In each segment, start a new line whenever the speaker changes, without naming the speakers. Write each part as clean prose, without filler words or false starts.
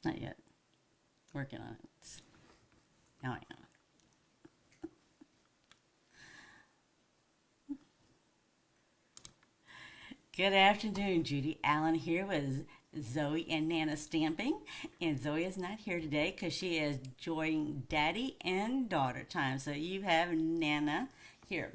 Not yet. Working on it. Now I am. Good afternoon, Judy Allen here with Zoe and Nana Stamping. And Zoe is not here today because she is enjoying daddy and daughter time. So you have Nana here.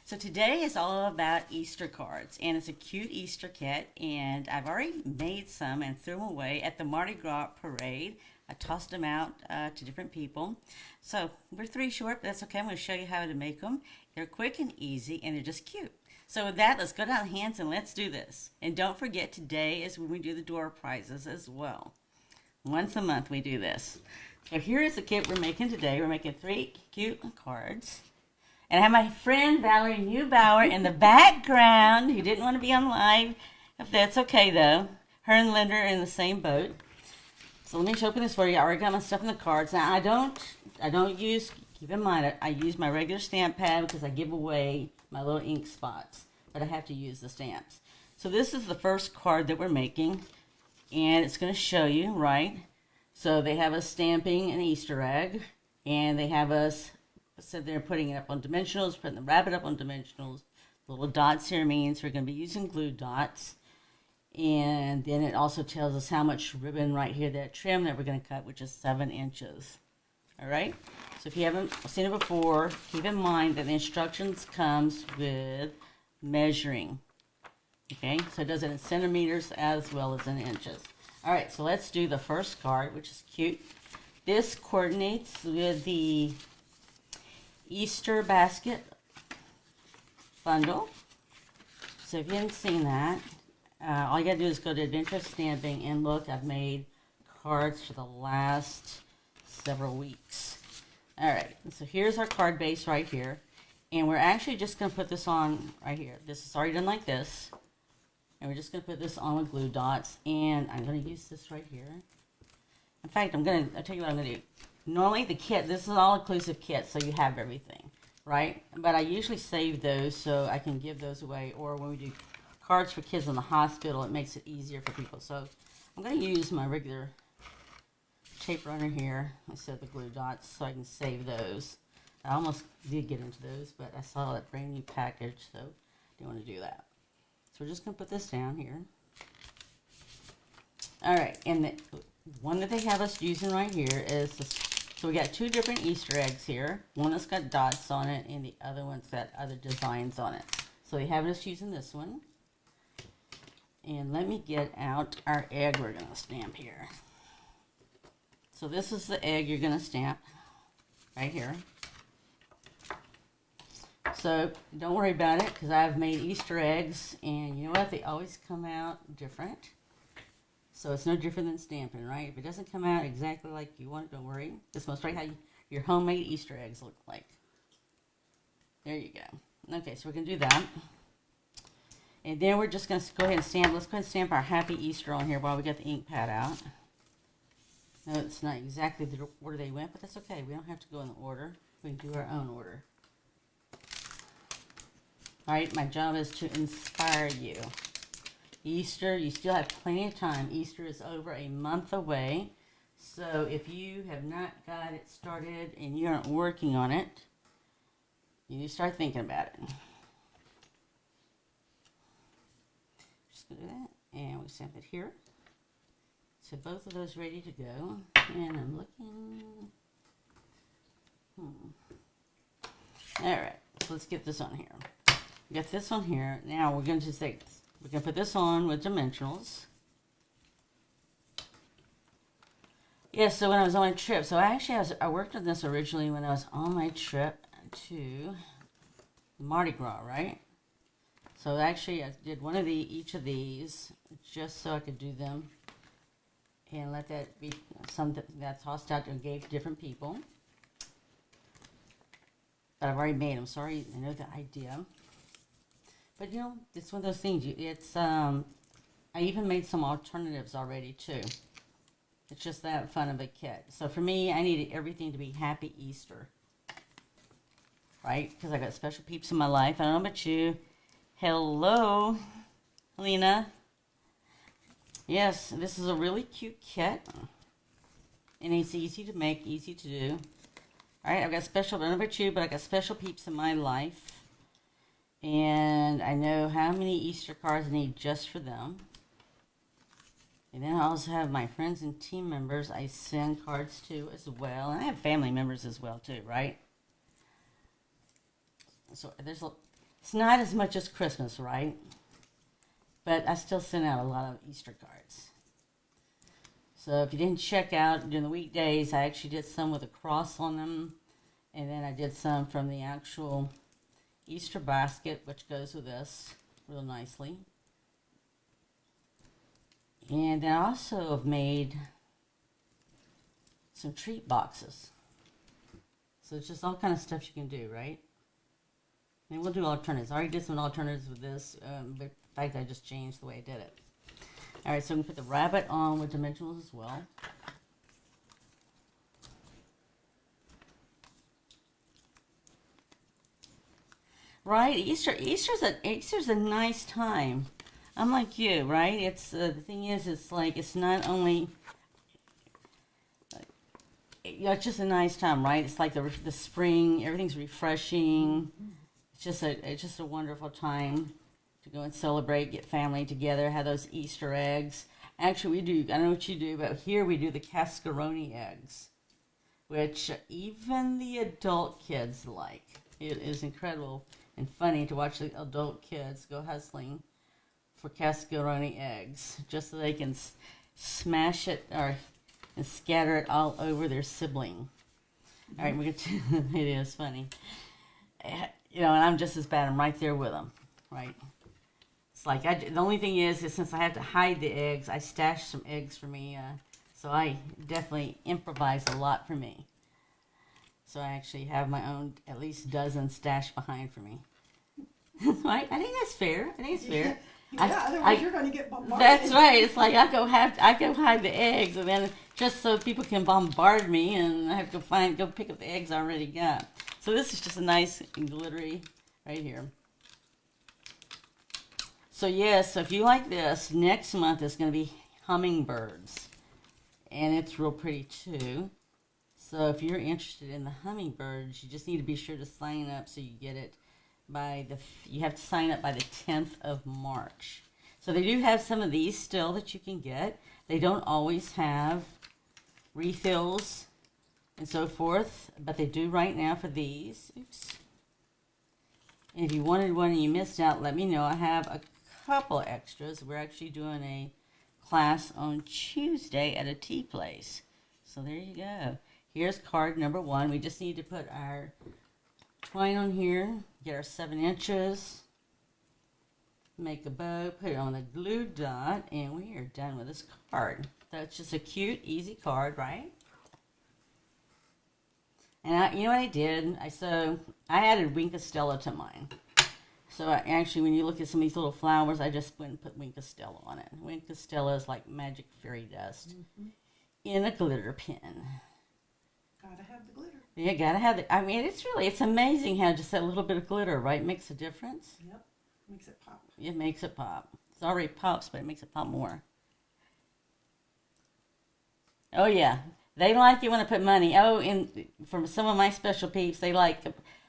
So today is all about Easter cards, and it's a cute Easter kit. And I've already made some and threw them away at the Mardi Gras parade. I tossed them out to different people. So we're three short, but that's okay. I'm going to show you how to make them. They're quick and easy, and they're just cute. So with that, let's go down the hands and let's do this. And don't forget, today is when we do the door prizes as well. Once a month we do this. So here is the kit we're making today. We're making 3 cute cards. And I have my friend Valerie Neubauer in the background who didn't want to be on live. If that's okay though. Her and Linda are in the same boat. So let me open this for you. I already got my stuff in the cards. Now I don't use, keep in mind, I use my regular stamp pad because I give away my little ink spots, but I have to use the stamps. So this is the first card that we're making, and it's going to show you, right? So they have us stamping an Easter egg, and they have us, so they're putting it up on dimensionals, putting the rabbit up on dimensionals. The little dots here means we're going to be using glue dots. And then it also tells us how much ribbon right here, that trim that we're going to cut, which is 7 inches. All right? So if you haven't seen it before, keep in mind that the instructions comes with measuring. Okay? So it does it in centimeters as well as in inches. All right, so let's do the first card, which is cute. This coordinates with the Easter basket bundle. So if you haven't seen that, all you gotta do is go to Adventure Stamping and look. I've made cards for the last several weeks. All right, so here's our card base right here, and we're actually just gonna put this on right here. This is already done like this, and we're just gonna put this on with glue dots. And I'm gonna use this right here. In fact, I'll tell you what I'm gonna do. Normally the kit, this is an all-inclusive kit, so you have everything, right? But I usually save those so I can give those away, or when we do cards for kids in the hospital, it makes it easier for people. So I'm going to use my regular tape runner here instead of the glue dots so I can save those. I almost did get into those, but I saw that brand new package, so I didn't want to do that. So we're just going to put this down here. All right, and the one that they have us using right here is this. So we got 2 different Easter eggs here. One that's got dots on it, and the other one's got other designs on it. So they have us using this one. And let me get out our egg we're going to stamp here. So this is the egg you're going to stamp right here. So don't worry about it because I've made Easter eggs, and you know what? They always come out different. So it's no different than stamping, right? If it doesn't come out exactly like you want it, don't worry. This must right how your homemade Easter eggs look like. There you go. Okay, so we're going to do that. And then we're just going to go ahead and stamp. Let's go ahead and stamp our Happy Easter on here while we get the ink pad out. No, it's not exactly the order they went, but that's okay. We don't have to go in the order. We can do our own order. All right, my job is to inspire you. Easter, you still have plenty of time. Easter is over a month away. So if you have not got it started and you aren't working on it, you need to start thinking about it. Just gonna do that, and we stamp it here. So both of those ready to go. And I'm looking. All right, so let's get this on here. We got this on here. Now we're going to say we're going to put this on with dimensionals. Yes, so when I was on my trip, so I worked on this originally when I was on my trip to Mardi Gras, right? So actually I did each of these just so I could do them and let that be something that I tossed out and gave to different people. But I've already made them. Sorry, I know the idea. But you know, it's one of those things. I even made some alternatives already too. It's just that fun of a kit. So for me, I needed everything to be Happy Easter, right? Because I got special peeps in my life. I don't know about you. Hello, Lena. Yes, this is a really cute kit. And it's easy to make, easy to do. All right, I've got special, I don't know about you, but I got special peeps in my life. And I know how many Easter cards I need just for them. And then I also have my friends and team members I send cards to as well. And I have family members as well too, right? So it's not as much as Christmas, right? But I still send out a lot of Easter cards. So if you didn't check out during the weekdays, I actually did some with a cross on them. And then I did some from the actual Easter basket, which goes with this real nicely. And then I also have made some treat boxes. So it's just all kind of stuff you can do, right? And we'll do alternatives. I already did some alternatives with this, but in fact I just changed the way I did it. All right, so I'm going to put the rabbit on with dimensionals as well. Right, Easter's a nice time. I'm like you, right? It's the thing is, it's like it's not only, it's just a nice time, right? It's like the spring, everything's refreshing. It's just a wonderful time to go and celebrate, get family together, have those Easter eggs. Actually, we do. I don't know what you do, but here we do the cascaroni eggs, which even the adult kids like. It is incredible and funny to watch the adult kids go hustling for cascaroni eggs just so they can smash it and scatter it all over their sibling. All right, it is funny. And I'm just as bad. I'm right there with them, right? It's like the only thing is since I have to hide the eggs, I stash some eggs for me. So I definitely improvise a lot for me. So I actually have my own at least dozen stashed behind for me. Right? I think that's fair.
Yeah, otherwise you're going to get bombarded.
That's right. It's like I go hide the eggs, and then just so people can bombard me, and I have to go pick up the eggs I already got. So this is just a nice glittery right here. So yes, so if you like this, next month is going to be hummingbirds, and it's real pretty too. So if you're interested in the hummingbirds, you just need to be sure to sign up so you get it you have to sign up by the 10th of March. So they do have some of these still that you can get. They don't always have refills and so forth, but they do right now for these. Oops. And if you wanted one and you missed out, let me know. I have a couple extras. We're actually doing a class on Tuesday at a tea place. So there you go. Here's card number 1. We just need to put our twine on here, get our 7 inches, make a bow, put it on a glue dot, and we are done with this card. That's just a cute, easy card, right? And you know what I did? I added Wink Stella to mine. So actually, when you look at some of these little flowers, I just went and put Wink Stella on it. Wink Stella is like magic fairy dust in a glitter pen.
Gotta have the glitter.
Yeah, gotta have it. I mean, it's amazing how just that little bit of glitter, right, makes a difference.
Yep, makes it pop.
It makes it pop. It already pops, but it makes it pop more. Oh yeah, they like it when I put money. Oh, and from some of my special peeps, they like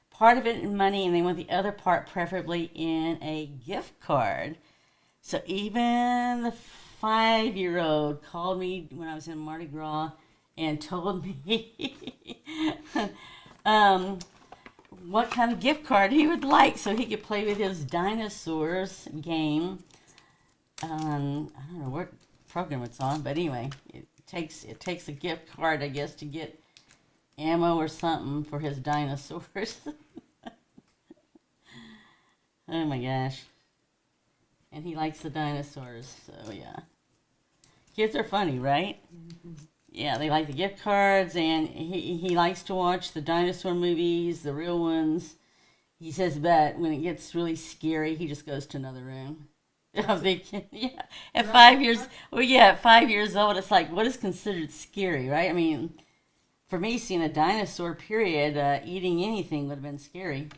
part of it in money, and they want the other part preferably in a gift card. So even the 5-year-old called me when I was in Mardi Gras and told me what kind of gift card he would like so he could play with his dinosaurs game. I don't know what program it's on, but anyway, it takes a gift card, I guess, to get ammo or something for his dinosaurs. Oh my gosh. And he likes the dinosaurs, so yeah. Kids are funny, right? Mm-hmm. Yeah, they like the gift cards, and he likes to watch the dinosaur movies, the real ones. He says, but when it gets really scary, he just goes to another room. Yeah, at 5 years, at 5 years old, it's like, what is considered scary, right? I mean, for me, seeing a dinosaur, period, eating anything would have been scary.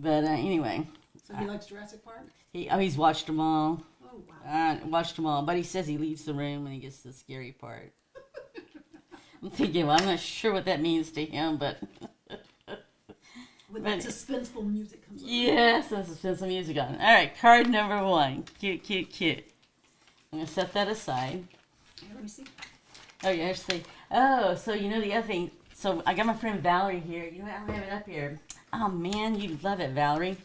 But anyway.
So he likes Jurassic Park?
He's watched them all.
Oh, wow.
Watched them all, but he says he leaves the room when he gets to the scary part. I'm thinking, well, I'm not sure what that means to him, but
When that suspenseful music comes on.
yes, and suspenseful music on. All right, card number 1. Cute, cute, cute. I'm gonna set that aside.
Here, let me see.
Oh, yeah, let's see. Oh, so you know the other thing. So I got my friend Valerie here. You know, I don't have it up here. Oh man, you love it, Valerie.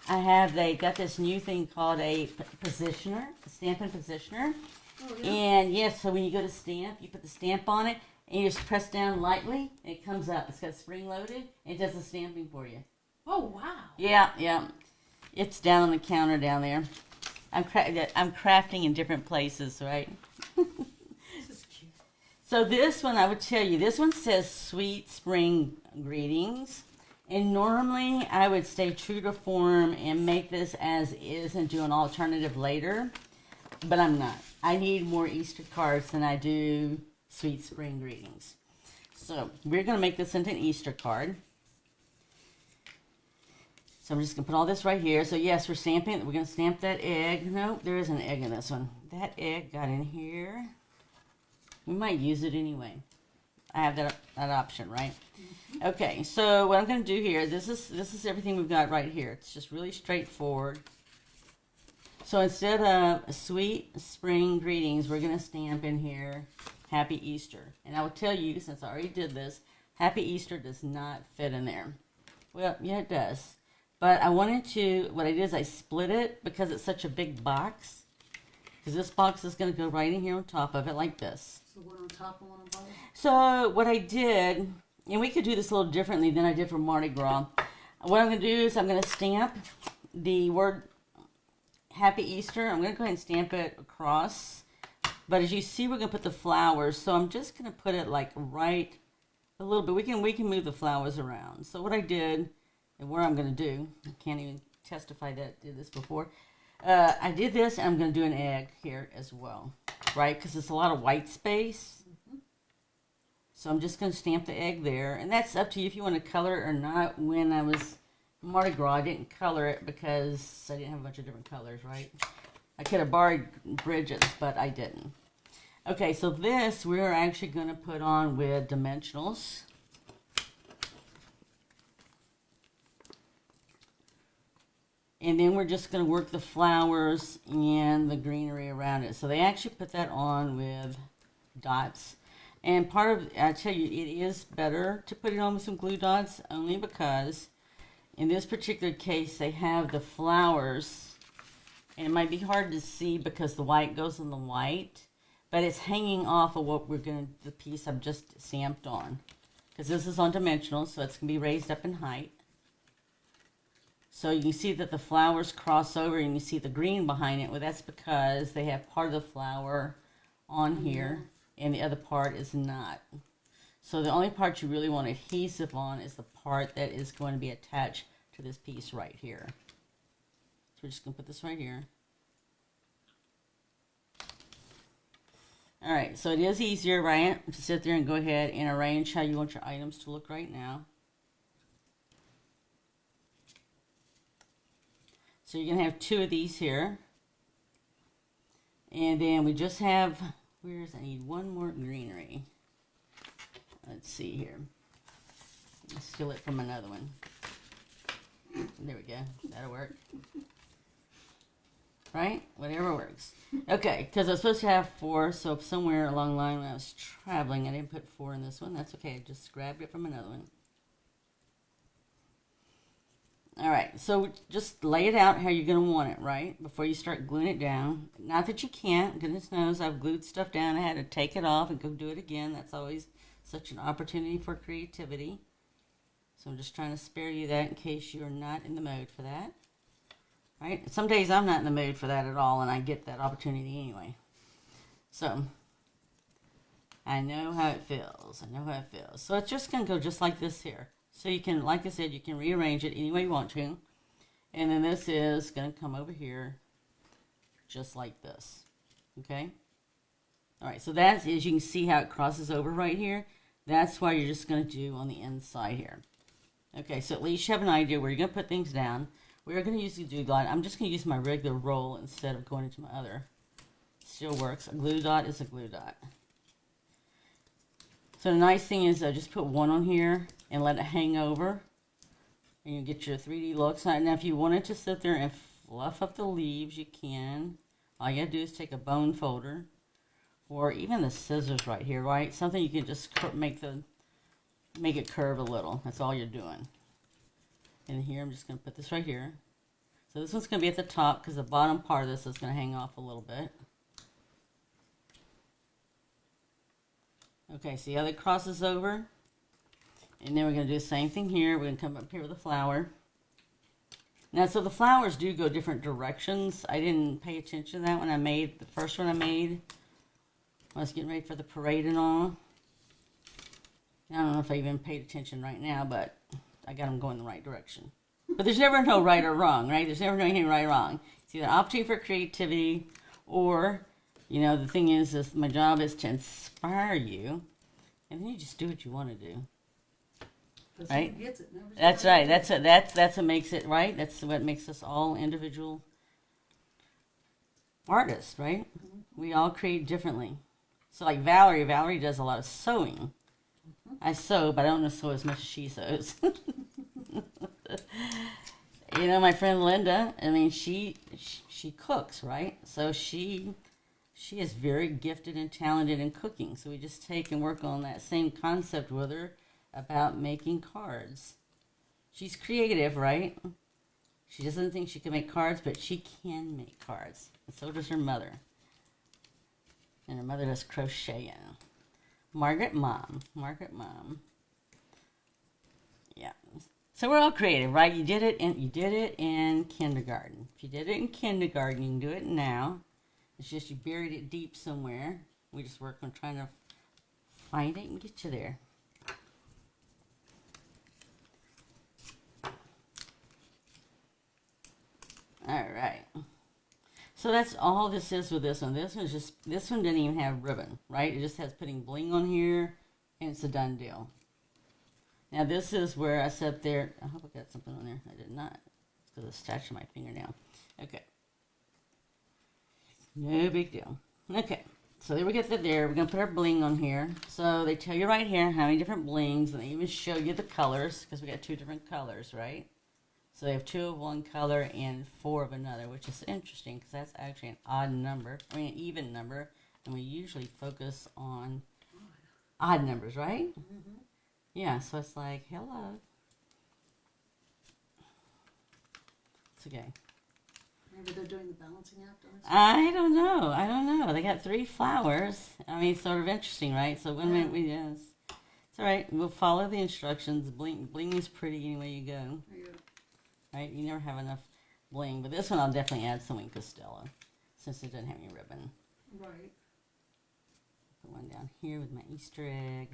They got this new thing called a positioner, a stamping positioner.
Oh, yeah.
And yes, so when you go to stamp, you put the stamp on it, and you just press down lightly, and it comes up. It's got spring loaded, and it does the stamping for you.
Oh, wow.
Yeah, yeah. It's down on the counter down there. I'm crafting in different places, right?
This is cute.
So this one, I would tell you, this one says Sweet Spring Greetings. And normally I would stay true to form and make this as is and do an alternative later. But I'm not. I need more Easter cards than I do Sweet Spring Greetings. So we're going to make this into an Easter card. So I'm just going to put all this right here. So yes, we're stamping. We're going to stamp that egg. No, there is an egg in this one. That egg got in here. We might use it anyway. I have that option, right? Mm-hmm. Okay, so what I'm going to do here, this is everything we've got right here. It's just really straightforward. So instead of Sweet Spring Greetings, we're going to stamp in here Happy Easter. And I will tell you, since I already did this, Happy Easter does not fit in there. Well, yeah, it does. But I wanted to, what I did is I split it because it's such a big box. Because this box is going to go right in here on top of it like this.
So one on top and one on bottom?
So what I did, and we could do this a little differently than I did for Mardi Gras. What I'm going to do is I'm going to stamp the word Happy Easter. I'm going to go ahead and stamp it across. But as you see, we're going to put the flowers. So I'm just going to put it like right a little bit. We can move the flowers around. So what I did, and what I'm going to do, I can't even testify that I did this before. I did this, and I'm going to do an egg here as well, right? Because it's a lot of white space. Mm-hmm. So I'm just going to stamp the egg there. And that's up to you if you want to color it or not. When I was Mardi Gras, I didn't color it because I didn't have a bunch of different colors, right? I could have borrowed Bridget's, but I didn't. Okay, so this we're actually going to put on with dimensionals. And then we're just going to work the flowers and the greenery around it. So they actually put that on with dots. And part of, I tell you, it is better to put it on with some glue dots only because in this particular case they have the flowers. And it might be hard to see because the white goes in the white. But it's hanging off of what we're going to, the piece I've just stamped on. Because this is on dimensional, so it's going to be raised up in height. So you can see that the flowers cross over and you see the green behind it. Well, that's because they have part of the flower on here and the other part is not. So the only part you really want adhesive on is the part that is going to be attached to this piece right here. So we're just going to put this right here. All right, so it is easier, right, to sit there and go ahead and arrange how you want your items to look right now. So you're going to have 2 of these here. And then we just have, I need one more greenery. Let's see here. Let's steal it from another one. There we go. That'll work. Right? Whatever works. Okay, because I was supposed to have 4, so somewhere along the line when I was traveling, I didn't put 4 in this one. That's okay. I just grabbed it from another one. All right, so just lay it out how you're going to want it, right? Before you start gluing it down. Not that you can't. Goodness knows I've glued stuff down. I had to take it off and go do it again. That's always such an opportunity for creativity. So I'm just trying to spare you that in case you're not in the mode for that. Right? Some days I'm not in the mood for that at all, and I get that opportunity anyway. So I know how it feels. I know how it feels. So it's just going to go just like this here. So you can, like I said, you can rearrange it any way you want to. And then this is going to come over here just like this. Okay? All right, so that is, you can see how it crosses over right here. That's why you're just going to do on the inside here. Okay, so at least you have an idea where you're going to put things down. We're going to use the glue dot. I'm just going to use my regular roll instead of going into my other. Still works. A glue dot is a glue dot. So the nice thing is just put one on here and let it hang over. And you get your 3D looks. Now if you wanted to sit there and fluff up the leaves, you can. All you gotta do is take a bone folder or even the scissors right here, right? Something you can just make it curve a little. That's all you're doing. And here I'm just gonna put this right here. So this one's gonna be at the top because the bottom part of this is gonna hang off a little bit. Okay, see how that crosses over? And then we're going to do the same thing here. We're going to come up here with a flower. Now, so the flowers do go different directions. I didn't pay attention to that when I made the first one I made. I was getting ready for the parade and all. I don't know if I even paid attention right now, but I got them going the right direction. But there's never no right or wrong, right? There's never no anything right or wrong. It's either opportunity for creativity or, you know, the thing is my job is to inspire you, and then you just do what you want to do. Right? That's right. That's what makes it right. That's what makes us all individual artists, right? Mm-hmm. We all create differently. So like Valerie does a lot of sewing. Mm-hmm. I sew, but I don't know sew as much as she sews. You know, my friend Linda, I mean, she cooks, right? So she is very gifted and talented in cooking. So we just take and work on that same concept with her about making cards. She's creative, right? She doesn't think she can make cards, but she can make cards. And so does her mother. And her mother does crocheting. Margaret Mom. Yeah. So we're all creative, right? You did it in kindergarten. If you did it in kindergarten, you can do it now. It's just you buried it deep somewhere. We just work on trying to find it and get you there. All right. So that's all this is with this one. This one didn't even have ribbon, right? It just has putting bling on here, and it's a done deal. Now this is where I sat there. I hope I got something on there. I did not. It's because it's attached to my fingernail. Okay. No big deal. Okay. So there we get that there. We're going to put our bling on here. So they tell you right here how many different blings, and they even show you the colors, because we got 2 different colors, right? So they have 2 of one color and 4 of another, which is interesting because that's actually an odd number. I mean, an even number. And we usually focus on odd numbers, right? Mm-hmm. Yeah, so it's like, hello. It's okay.
Maybe they're doing the balancing act on it?
I don't know. They got 3 flowers. I mean, it's sort of interesting, right? So one minute yes. It's all right. We'll follow the instructions. Bling is pretty anyway you go.
Yeah.
Right? You never have enough bling. But this one I'll definitely add some in Costello since it doesn't have any ribbon.
Right.
Put one down here with my Easter egg.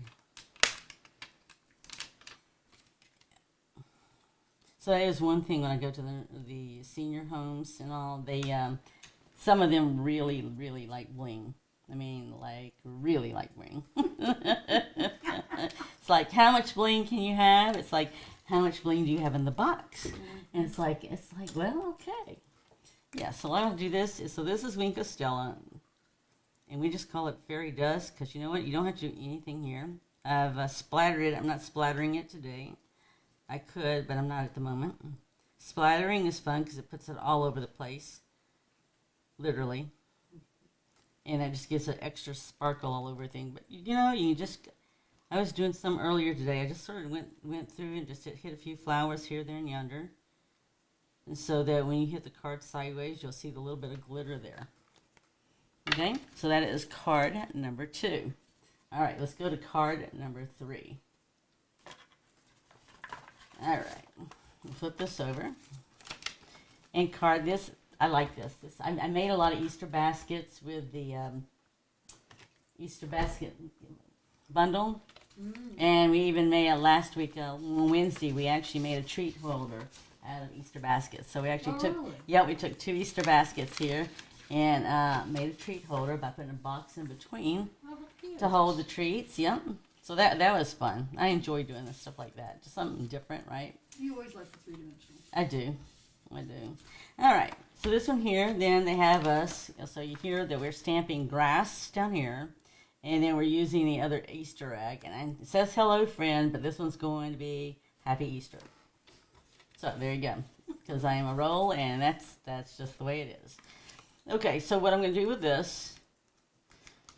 So that is one thing when I go to the senior homes and all. They some of them really, really like bling. I mean, like, really like bling. It's like, how much bling can you have? It's like, how much bling do you have in the box? And it's like, well, okay. Yeah, so I'll do this. So this is Wink Stella. And we just call it fairy dust because you know what? You don't have to do anything here. I've splattered it. I'm not splattering it today. I could, but I'm not at the moment. Splattering is fun because it puts it all over the place. Literally. And it just gives an extra sparkle all over everything. But, you know, you just... I was doing some earlier today. I just sort of went through and just hit a few flowers here, there, and yonder. And so that when you hit the card sideways, you'll see the little bit of glitter there. Okay? So that is card number 2. All right, let's go to card number 3. All right. We'll flip this over. And card this. I like this. I made a lot of Easter baskets with the Easter basket bundle. And we even made last week, Wednesday, we actually made a treat holder out of Easter baskets. So we actually we took 2 Easter baskets here and made a treat holder by putting a box in between to hold the treats. Yep. So that was fun. I enjoy doing this stuff like that. Just something different, right?
You always like the 3-dimensional.
I do. All right. So this one here, then they have us. So you hear that we're stamping grass down here. And then we're using the other Easter egg. And it says hello, friend, but this one's going to be Happy Easter. So there you go. Because I am a roll, and that's just the way it is. Okay, so what I'm going to do with this,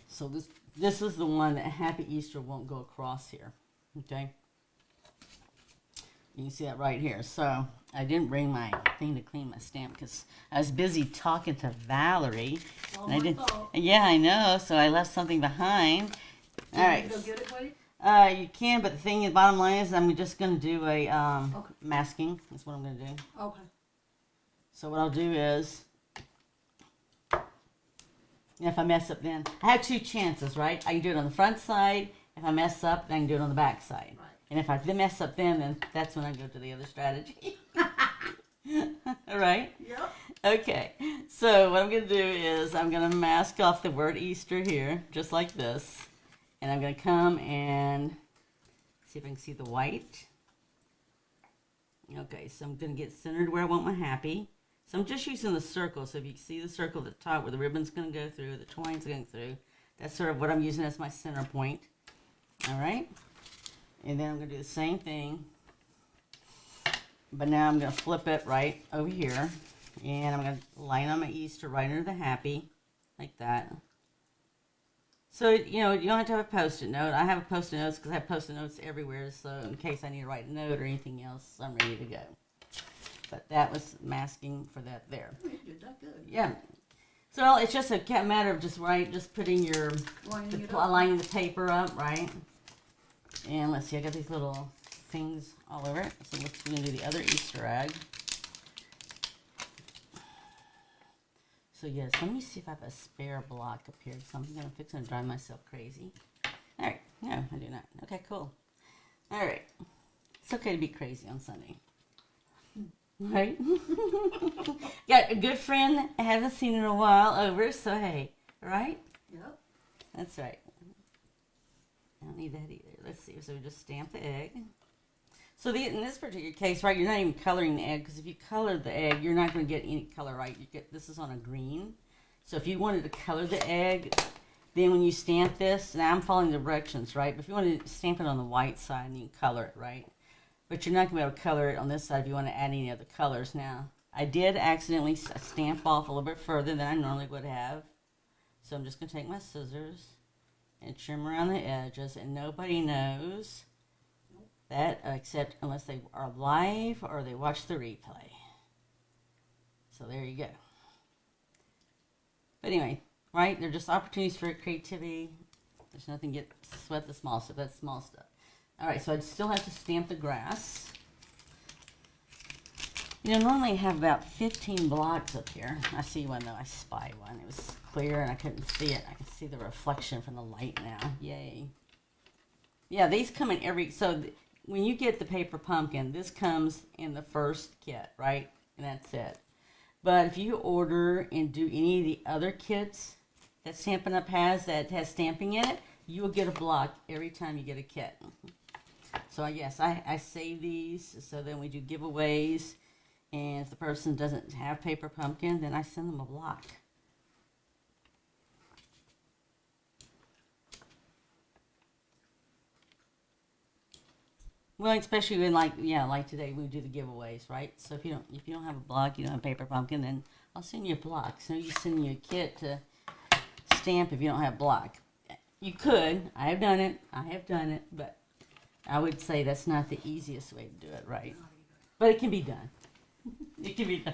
so this is the one that Happy Easter won't go across here. Okay? You can see that right here. So I didn't bring my thing to clean my stamp because I was busy talking to Valerie.
All my fault.
Yeah, I know. So I left something behind. All right.
Go get it, buddy?
You can, but the bottom line is I'm just going to do a
Okay.
masking. That's what I'm going to do.
Okay.
So what I'll do is, if I mess up then, I have two chances, right? I can do it on the front side. If I mess up, then I can do it on the back side.
Right.
And if I mess up then that's when I go to the other strategy. All right?
Yep.
Okay. So what I'm going to do is I'm going to mask off the word Easter here, just like this. And I'm going to come and see if I can see the white. Okay, so I'm going to get centered where I want my happy. So I'm just using the circle. So if you see the circle at the top where the ribbon's going to go through, the twine's going through, that's sort of what I'm using as my center point. All right? And then I'm going to do the same thing. But now I'm going to flip it right over here. And I'm going to line on my Easter right under the happy, like that. So, you don't have to have a Post-it note. I have a Post-it notes because I have Post-it notes everywhere. So in case I need to write a note or anything else, I'm ready to go. But that was masking for that there.
You did that good.
Yeah. So it's just a matter of just putting your, lining the paper up, right? And let's see, I got these little things all over it. So we're going to do the other Easter egg. So yes, let me see if I have a spare block up here. So I'm going to fix and drive myself crazy. All right. No, I do not. Okay, cool. All right. It's okay to be crazy on Sunday. Right? Got a good friend I haven't seen in a while over, so hey, right?
Yep.
That's right. I don't need that either. Let's see. So we just stamp the egg. So in this particular case, right, you're not even coloring the egg because if you color the egg, you're not going to get any color, right? This is on a green. So if you wanted to color the egg, then when you stamp this, now I'm following the directions, right? But if you want to stamp it on the white side, you can color it, right? But you're not going to be able to color it on this side if you want to add any other colors. Now, I did accidentally stamp off a little bit further than I normally would have. So I'm just going to take my scissors and trim around the edges, and nobody knows that except unless they are live or they watch the replay. So there you go. But anyway, right? They're just opportunities for creativity. There's nothing sweat the small stuff. That's small stuff. All right, so I'd still have to stamp the grass. Normally I have about 15 blocks up here. I see one though. I spy one. It was clear and I couldn't see it. I can see the reflection from the light now. Yay. Yeah, these come in when you get the paper pumpkin, this comes in the first kit, right? And that's it. But if you order and do any of the other kits that Stampin' Up! Has that has stamping in it, you will get a block every time you get a kit. So yes, I save these so then we do giveaways. And if the person doesn't have paper pumpkin, then I send them a block. Well, especially when like today we do the giveaways, right? So if you don't have a block, you don't have paper pumpkin, then I'll send you a block. So you send you a kit to stamp if you don't have block. You could. I have done it, but I would say that's not the easiest way to do it, right? But it can be done. It can be done.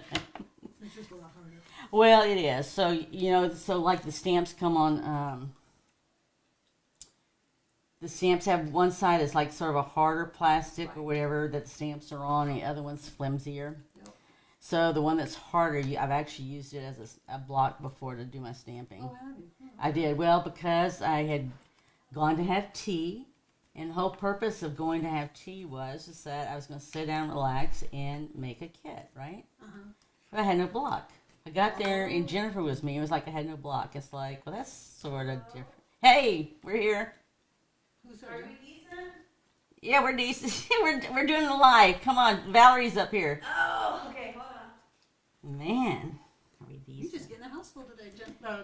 It's just a lot harder.
Well, it is. So, so like the stamps come on, the stamps have one side is like sort of a harder plastic or whatever that the stamps are on, and the other one's flimsier. Yep. So the one that's harder, I've actually used it as a block before to do my stamping.
Oh, have you? Oh.
I did. Well, because I had gone to have tea. And the whole purpose of going to have tea was that I was going to sit down, relax, and make a kit, right? Uh-huh. But I had no block. I got there, and Jennifer was with me. It was like I had no block. It's like, well, that's sort of different. Hey, we're here.
Are we decent?
Yeah, we're decent. we're doing the live. Come on, Valerie's up here.
Oh, okay, hold on.
Man, are we decent?
You just getting a house full today,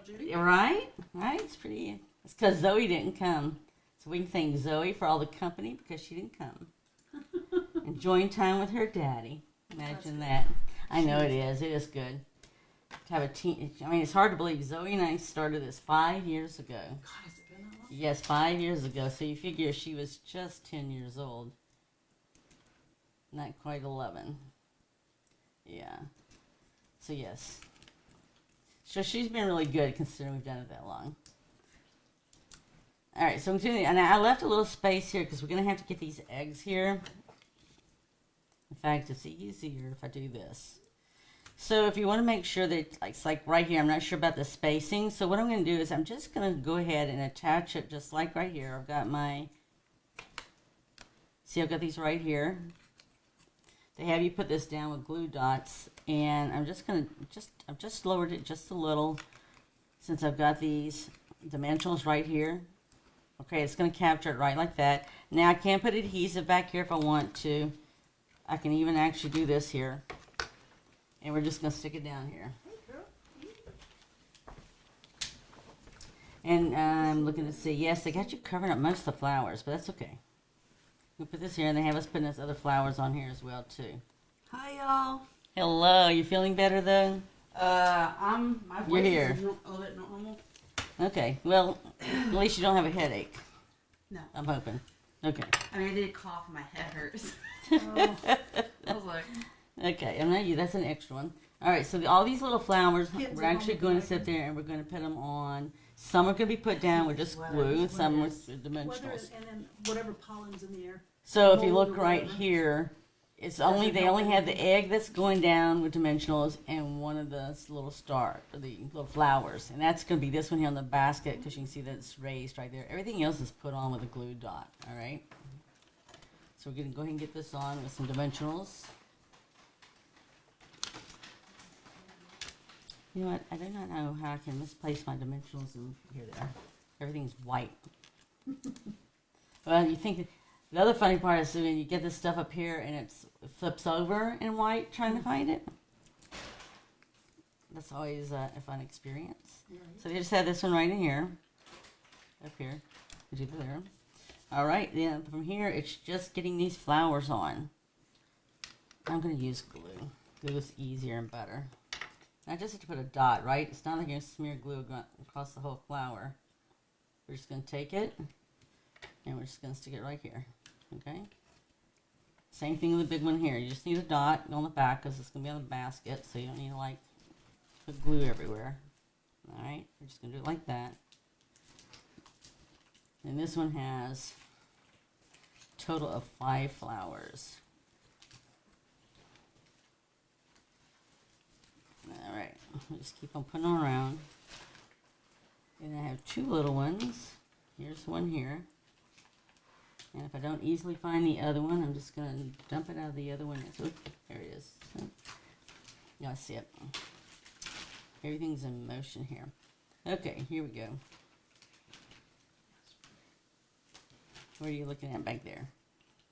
Judy.
Right? Right? It's It's because Zoe didn't come. So we can thank Zoe for all the company because she didn't come. Enjoying time with her daddy. Imagine that. I know it is. It is good to have a teen. I mean, it's hard to believe. Zoe and I started this 5 years ago.
God, has it been that long?
Yes, 5 years ago. So you figure she was just 10 years old. Not quite 11. Yeah. So yes. So she's been really good considering we've done it that long. All right, so I'm doing, and I left a little space here because we're going to have to get these eggs here. In fact, it's easier if I do this. So if you want to make sure that it's like right here, I'm not sure about the spacing. So what I'm going to do is I'm just going to go ahead and attach it just like right here. I've got my, see I've got these right here. They have you put this down with glue dots, and I'm just going to, I've just lowered it just a little since I've got these dimensionals right here. Okay, it's going to capture it right like that. Now I can put adhesive back here if I want to. I can even actually do this here. And we're just going to stick it down here. And I'm looking to see, yes, they got you covering up most of the flowers, but that's okay. We'll put this here, and they have us putting those other flowers on here as well, too.
Hi, y'all.
Hello, you feeling better, though?
My voice
here.
is a little bit normal.
Okay, well, at least you don't have a headache.
No.
I'm hoping. Okay.
I mean, I did cough and my head hurts.
Oh.
I was like,
Okay, I'm not you. That's an extra one. All right, so all these little flowers,
Kids
we're
are
actually
home
going to
with
sit there and we're going to put them on. Some are going to be put down with just glue, some with
Weather
dimensionals.
and then whatever pollen's in the air.
So if you
mold
look
or
right
whatever.
here, it's
Doesn't
only they
help
only have the
anything.
egg that's going down with dimensionals and one of the little star, or the little flowers, and that's going to be this one here on the basket because you can see that it's raised right there. Everything else is put on with a glue dot. All right. So we're going to go ahead and get this on with some dimensionals. You know what? I do not know how I can misplace my dimensionals in here. There, everything's white. Well, you think that the other funny part is when you get this stuff up here and it flips over in white, trying to find it. That's always a fun experience.
Right.
So they just have this one right in here, up here, do there. All right, then from here it's just getting these flowers on. I'm going to use glue. Glue is easier and better. I just have to put a dot, right? It's not like you're going to smear glue across the whole flower. We're just going to take it, and we're just going to stick it right here, okay? Same thing with the big one here. You just need a dot on the back because it's going to be on the basket, so you don't need to, like, put glue everywhere. All right, we're just going to do it like that. And this one has a total of 5 flowers. All right, we'll just keep on putting them around. And I have 2 little ones. Here's one here. And if I don't easily find the other one, I'm just going to dump it out of the other one. So, there it is. Y'all see it. Everything's in motion here. Okay, here we go. What are you looking at back there?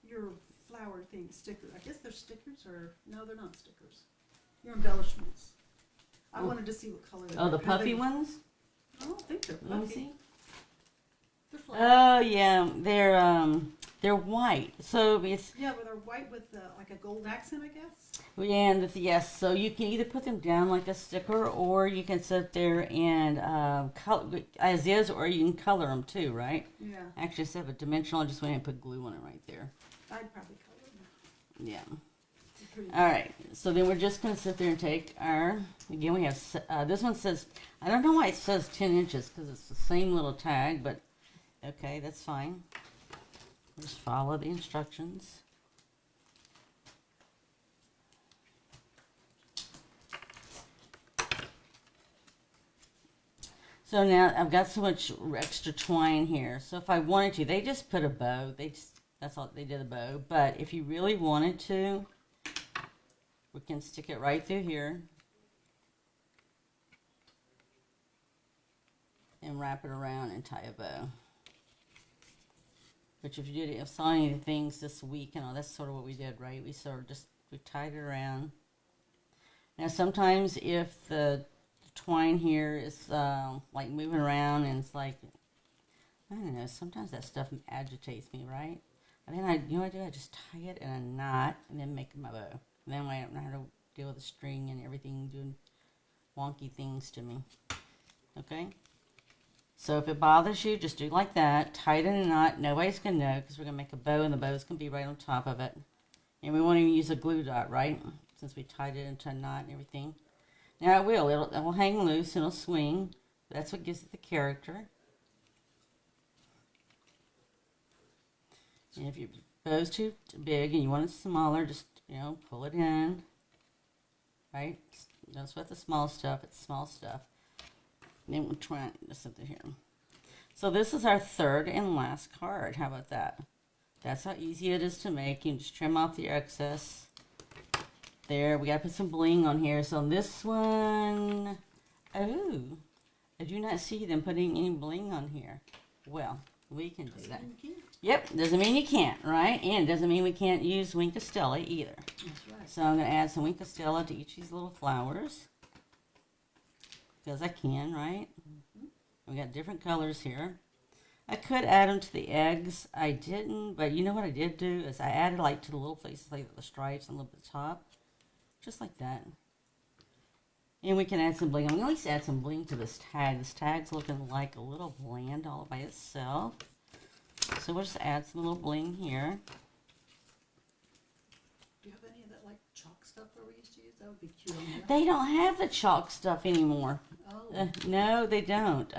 Your flower thing, sticker. I guess they're stickers or no, they're not stickers. Your embellishments. I wanted to see what color they
Oh,
were.
the
'cause
puffy
they-
ones?
I don't think they're
Let me
puffy.
see.
They're flowers.
Oh yeah, they're white. So it's
Yeah, but they're white with like a gold accent, I guess.
and yes. So you can either put them down like a sticker, or you can sit there and color as is, or you can color them too, right?
Yeah,
Actually, instead of a dimensional, I just went ahead and put glue on it right there.
I'd probably color them.
Yeah.
They're pretty
All right. So then we're just gonna sit there and take our. Again, we have this one says. I don't know why it says 10 inches because it's the same little tag, but okay, that's fine. Just follow the instructions. So now I've got so much extra twine here. So if I wanted to, they just put a bow. That's all they did, a bow. But if you really wanted to, we can stick it right through here and wrap it around and tie a bow. But if you saw any of the things this week, that's sort of what we did, right? We tied it around. Now sometimes if the twine here is like moving around and it's like I don't know. Sometimes that stuff agitates me, right? And then you know what I do? I just tie it in a knot and then make my bow. And then I don't know how to deal with the string and everything doing wonky things to me. Okay? So if it bothers you, just do like that. Tie it in a knot. Nobody's going to know because we're going to make a bow and the bow's going to be right on top of it. And we won't even use a glue dot, right? Since we tied it into a knot and everything. Now it will hang loose and it'll swing. That's what gives it the character. And if your bow's too big and you want it smaller, just, pull it in. Right? Don't sweat the small stuff. It's small stuff. And then we'll try something here. So this is our third and last card. How about that? That's how easy it is to make. You can just trim off the excess. There, we got to put some bling on here. So on this one, oh, I do not see them putting any bling on here. Well, we can do that. Yep, doesn't mean you can't, right? And doesn't mean we can't use Wink of Stella either.
That's right.
So I'm going to add some Wink of Stella to each of these little flowers. Because I can, right? We got different colors here. I could add them to the eggs. I didn't, but you know what I did do is I added like to the little places like the stripes and a little bit top. Just like that. And we can add some bling. I'm going to at least add some bling to this tag. This tag's looking like a little bland all by itself. So we'll just add some little bling here.
Do you have any of that like chalk stuff that we used to use? That would be cute on that.
They don't have the chalk stuff anymore.
Oh.
No, they don't.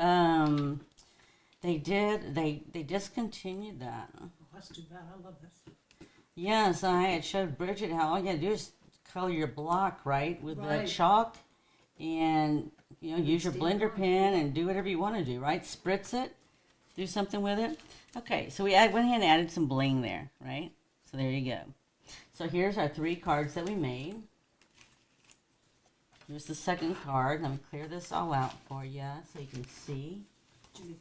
They did. They discontinued that.
Oh, that's too bad. I love this.
Yes, I had showed Bridget how all you gotta do is color your block right with
Right.
the chalk, and use your
Stamp
blender
on.
pen and do whatever you want to do. Right, spritz it, do something with it. Okay, so went ahead and added some bling there. Right, so there you go. So here's our 3 cards that we made. Here's the second card. Let me clear this all out for you so you can see.
Judy.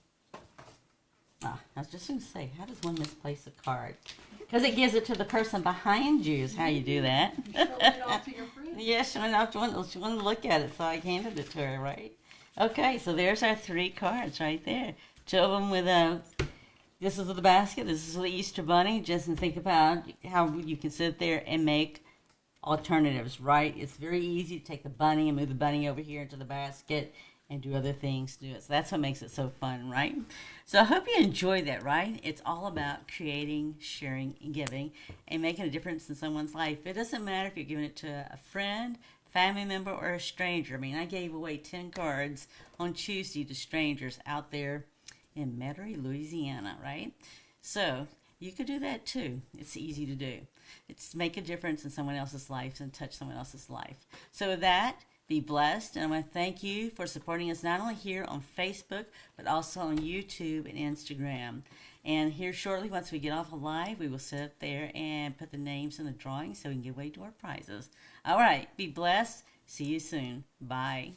I was just going to say, how does one misplace a card? Because it gives it to the person behind you is how you do that.
You showed it off to your friend.
Yes, she wanted to look at it, so I handed it to her, right? Okay, so there's our 3 cards right there. 2 of them with this is with the basket, this is with the Easter Bunny. Just think about how you can sit there and make alternatives, right? It's very easy to take the bunny and move the bunny over here into the basket and do other things to it. So that's what makes it so fun, right? So I hope you enjoyed that, right? It's all about creating, sharing, and giving, and making a difference in someone's life. It doesn't matter if you're giving it to a friend, family member, or a stranger. I mean, I gave away 10 cards on Tuesday to strangers out there in Metairie, Louisiana, right? So you could do that too. It's easy to do. It's make a difference in someone else's life and touch someone else's life. So with that, be blessed, and I want to thank you for supporting us not only here on Facebook, but also on YouTube and Instagram. And here shortly, once we get off live, we will sit up there and put the names in the drawing so we can give away to our prizes. All right, be blessed. See you soon. Bye.